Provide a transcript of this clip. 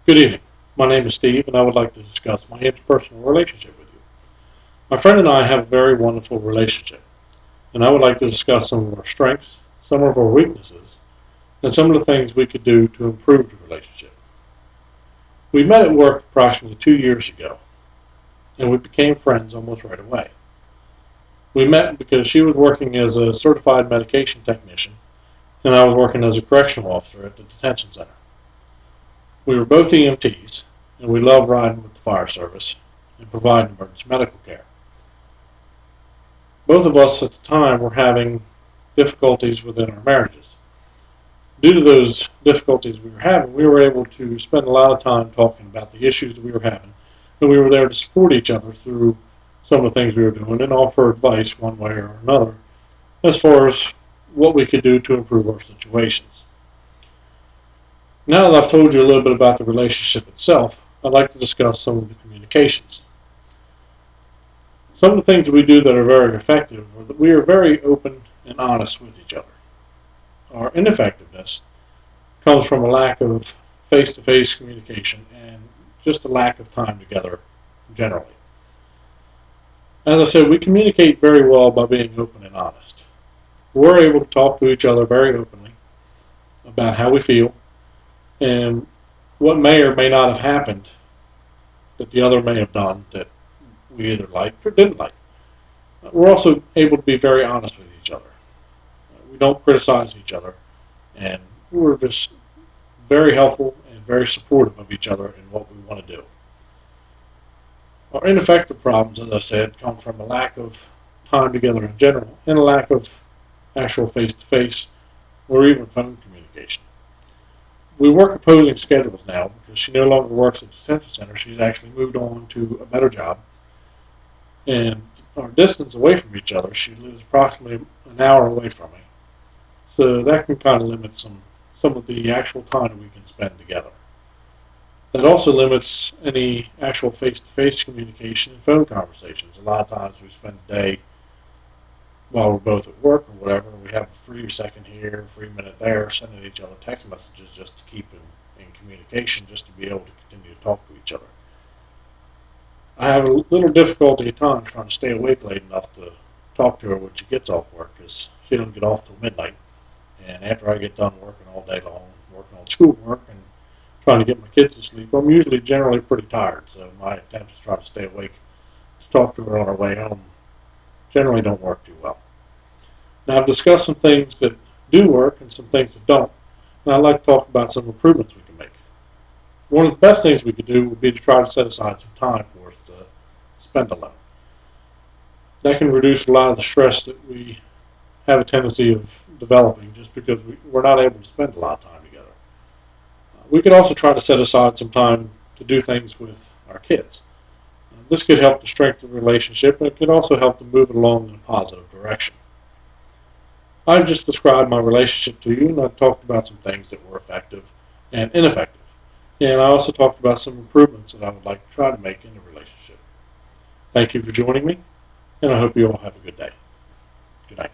Good evening. My name is Steve, and I would like to discuss my interpersonal relationship with you. My friend and I have a very wonderful relationship, and I would like to discuss some of our strengths, some of our weaknesses, and some of the things we could do to improve the relationship. We met at work approximately 2 years ago, and we became friends almost right away. We met because she was working as a certified medication technician, and I was working as a correctional officer at the detention center. We were both EMTs, and we loved riding with the fire service and providing emergency medical care. Both of us at the time were having difficulties within our marriages. Due to those difficulties we were having, we were able to spend a lot of time talking about the issues that we were having, and we were there to support each other through some of the things we were doing and offer advice one way or another as far as what we could do to improve our situations. Now that I've told you a little bit about the relationship itself, I'd like to discuss some of the communications. Some of the things that we do that are very effective are that we are very open and honest with each other. Our ineffectiveness comes from a lack of face-to-face communication and just a lack of time together generally. As I said, we communicate very well by being open and honest. We're able to talk to each other very openly about how we feel and what may or may not have happened that the other may have done that we either liked or didn't like. We're also able to be very honest with each other. We don't criticize each other, and we're just very helpful and very supportive of each other in what we want to do. Our ineffective problems, as I said, come from a lack of time together in general and a lack of actual face-to-face or even phone communication. We work opposing schedules now because she no longer works at the detention center. She's actually moved on to a better job. And our distance away from each other, she lives approximately an hour away from me. So that can kind of limit some of the actual time that we can spend together. That also limits any actual face-to-face communication and phone conversations. A lot of times we spend the day while we're both at work or whatever, and we have a free second here, a free minute there, sending each other text messages just to keep in communication, just to be able to continue to talk to each other. I have a little difficulty at times trying to stay awake late enough to talk to her when she gets off work, because she doesn't get off till midnight. And after I get done working all day long, working on schoolwork and trying to get my kids to sleep, I'm usually generally pretty tired. So my attempts to try to stay awake to talk to her on our way home generally don't work too well. Now, I've discussed some things that do work and some things that don't, and I'd like to talk about some improvements we can make. One of the best things we could do would be to try to set aside some time for us to spend alone. That can reduce a lot of the stress that we have a tendency of developing just because we're not able to spend a lot of time together. We could also try to set aside some time to do things with our kids. This could help to strengthen the relationship, and it could also help to move it along in a positive direction. I've just described my relationship to you, and I've talked about some things that were effective and ineffective. And I also talked about some improvements that I would like to try to make in the relationship. Thank you for joining me, and I hope you all have a good day. Good night.